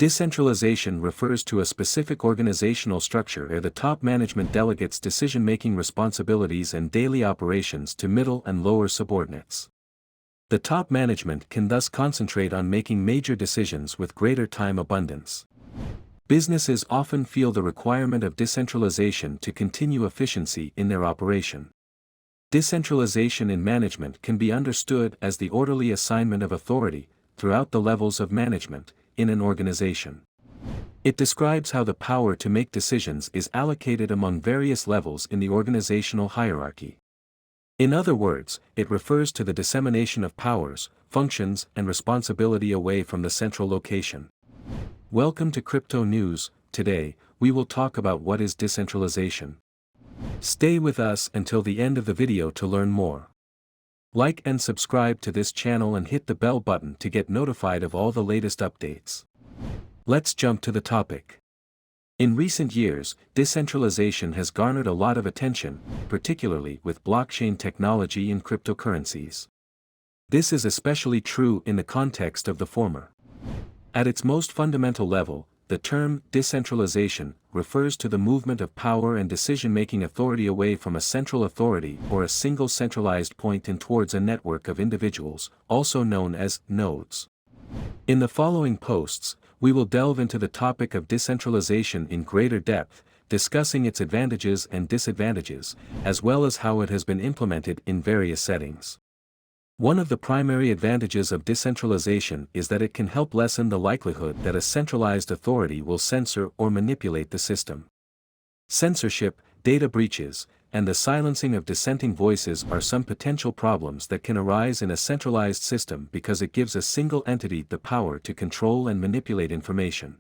Decentralization refers to a specific organizational structure where the top management delegates decision-making responsibilities and daily operations to middle and lower subordinates. The top management can thus concentrate on making major decisions with greater time abundance. Businesses often feel the requirement of decentralization to continue efficiency in their operation. Decentralization in management can be understood as the orderly assignment of authority, throughout the levels of management, in an organization. It describes how the power to make decisions is allocated among various levels in the organizational hierarchy. In other words, it refers to the dissemination of powers, functions, and responsibility away from the central location. Welcome to Crypto News. Today, we will talk about what is decentralization. Stay with us until the end of the video to learn more. Like and subscribe to this channel and hit the bell button to get notified of all the latest updates. Let's jump to the topic. In recent years, decentralization has garnered a lot of attention, particularly with blockchain technology and cryptocurrencies. This is especially true in the context of the former. At its most fundamental level, the term decentralization refers to the movement of power and decision-making authority away from a central authority or a single centralized point and towards a network of individuals, also known as nodes. In the following posts, we will delve into the topic of decentralization in greater depth, discussing its advantages and disadvantages, as well as how it has been implemented in various settings. One of the primary advantages of decentralization is that it can help lessen the likelihood that a centralized authority will censor or manipulate the system. Censorship, data breaches, and the silencing of dissenting voices are some potential problems that can arise in a centralized system because it gives a single entity the power to control and manipulate information.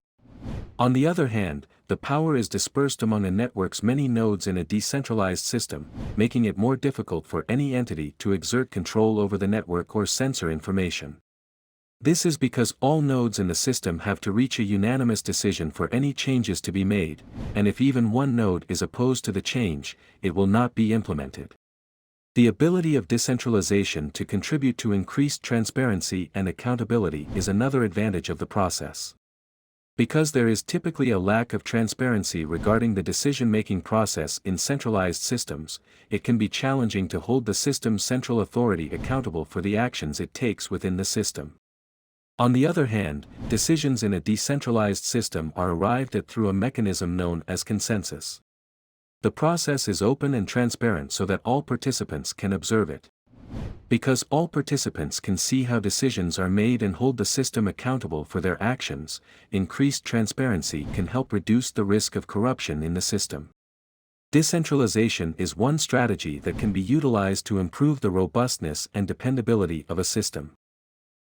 On the other hand, the power is dispersed among a network's many nodes in a decentralized system, making it more difficult for any entity to exert control over the network or censor information. This is because all nodes in the system have to reach a unanimous decision for any changes to be made, and if even one node is opposed to the change, it will not be implemented. The ability of decentralization to contribute to increased transparency and accountability is another advantage of the process. Because there is typically a lack of transparency regarding the decision-making process in centralized systems, it can be challenging to hold the system's central authority accountable for the actions it takes within the system. On the other hand, decisions in a decentralized system are arrived at through a mechanism known as consensus. The process is open and transparent so that all participants can observe it. Because all participants can see how decisions are made and hold the system accountable for their actions, increased transparency can help reduce the risk of corruption in the system. Decentralization is one strategy that can be utilized to improve the robustness and dependability of a system.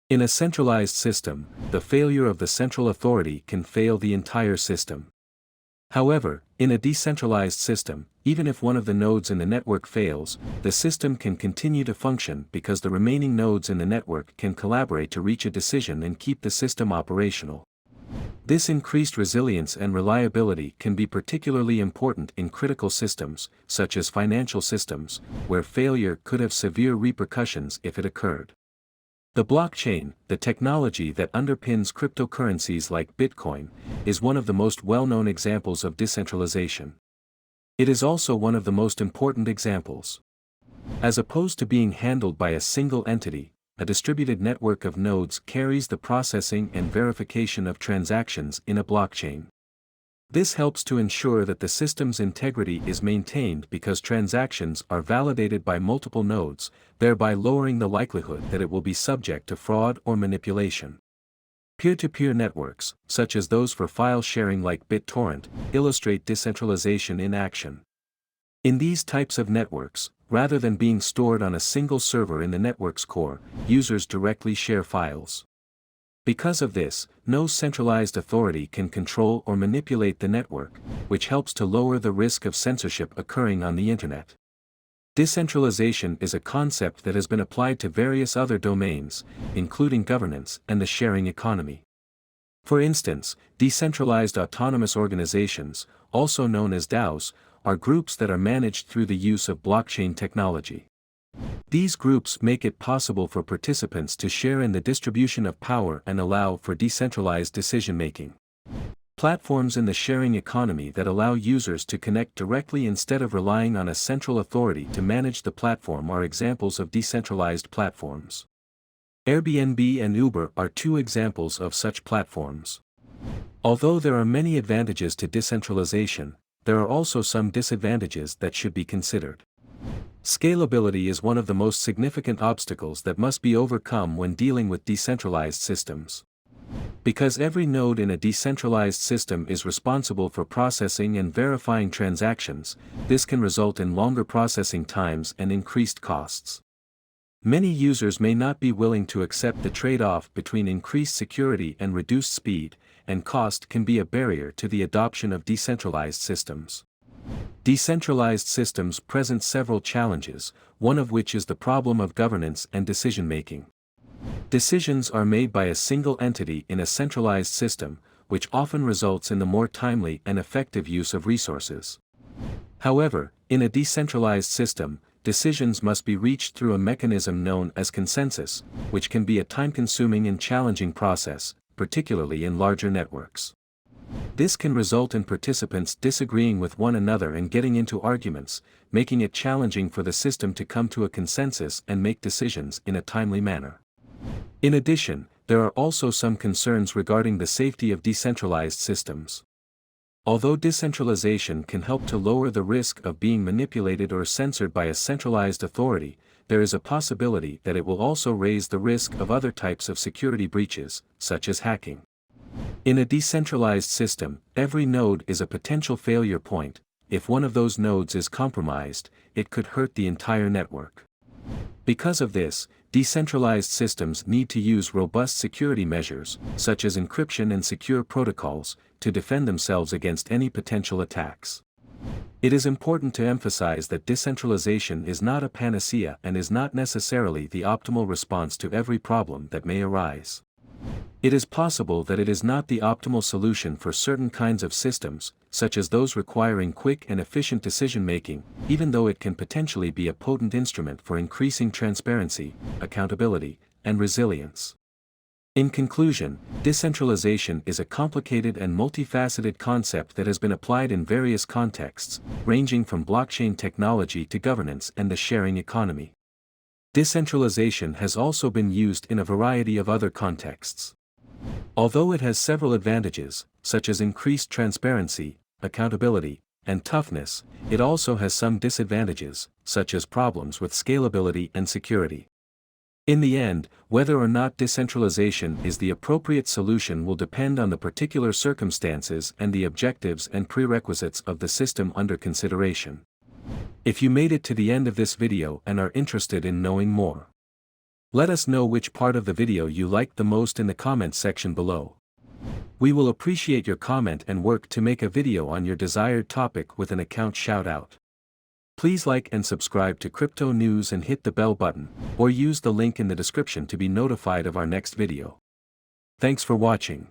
In a centralized system, the failure of the central authority can fail the entire system. However, in a decentralized system, even if one of the nodes in the network fails, the system can continue to function because the remaining nodes in the network can collaborate to reach a decision and keep the system operational. This increased resilience and reliability can be particularly important in critical systems, such as financial systems, where failure could have severe repercussions if it occurred. The blockchain, the technology that underpins cryptocurrencies like Bitcoin, is one of the most well-known examples of decentralization. It is also one of the most important examples. As opposed to being handled by a single entity, a distributed network of nodes carries the processing and verification of transactions in a blockchain. This helps to ensure that the system's integrity is maintained because transactions are validated by multiple nodes, thereby lowering the likelihood that it will be subject to fraud or manipulation. Peer-to-peer networks, such as those for file sharing like BitTorrent, illustrate decentralization in action. In these types of networks, rather than being stored on a single server in the network's core, users directly share files. Because of this, no centralized authority can control or manipulate the network, which helps to lower the risk of censorship occurring on the Internet. Decentralization is a concept that has been applied to various other domains, including governance and the sharing economy. For instance, decentralized autonomous organizations, also known as DAOs, are groups that are managed through the use of blockchain technology. These groups make it possible for participants to share in the distribution of power and allow for decentralized decision-making. Platforms in the sharing economy that allow users to connect directly instead of relying on a central authority to manage the platform are examples of decentralized platforms. Airbnb and Uber are two examples of such platforms. Although there are many advantages to decentralization, there are also some disadvantages that should be considered. Scalability is one of the most significant obstacles that must be overcome when dealing with decentralized systems. Because every node in a decentralized system is responsible for processing and verifying transactions, this can result in longer processing times and increased costs. Many users may not be willing to accept the trade-off between increased security and reduced speed, and cost can be a barrier to the adoption of decentralized systems. Decentralized systems present several challenges, one of which is the problem of governance and decision-making. Decisions are made by a single entity in a centralized system, which often results in the more timely and effective use of resources. However, in a decentralized system, decisions must be reached through a mechanism known as consensus, which can be a time-consuming and challenging process, particularly in larger networks. This can result in participants disagreeing with one another and getting into arguments, making it challenging for the system to come to a consensus and make decisions in a timely manner. In addition, there are also some concerns regarding the safety of decentralized systems. Although decentralization can help to lower the risk of being manipulated or censored by a centralized authority, there is a possibility that it will also raise the risk of other types of security breaches, such as hacking. In a decentralized system, every node is a potential failure point. If one of those nodes is compromised, it could hurt the entire network. Because of this, decentralized systems need to use robust security measures, such as encryption and secure protocols, to defend themselves against any potential attacks. It is important to emphasize that decentralization is not a panacea and is not necessarily the optimal response to every problem that may arise. It is possible that it is not the optimal solution for certain kinds of systems, such as those requiring quick and efficient decision-making, even though it can potentially be a potent instrument for increasing transparency, accountability, and resilience. In conclusion, decentralization is a complicated and multifaceted concept that has been applied in various contexts, ranging from blockchain technology to governance and the sharing economy. Decentralization has also been used in a variety of other contexts. Although it has several advantages, such as increased transparency, accountability, and toughness, it also has some disadvantages, such as problems with scalability and security. In the end, whether or not decentralization is the appropriate solution will depend on the particular circumstances and the objectives and prerequisites of the system under consideration. If you made it to the end of this video and are interested in knowing more, let us know which part of the video you liked the most in the comments section below. We will appreciate your comment and work to make a video on your desired topic with an account shout-out. Please like and subscribe to Crypto News and hit the bell button, or use the link in the description to be notified of our next video. Thanks for watching.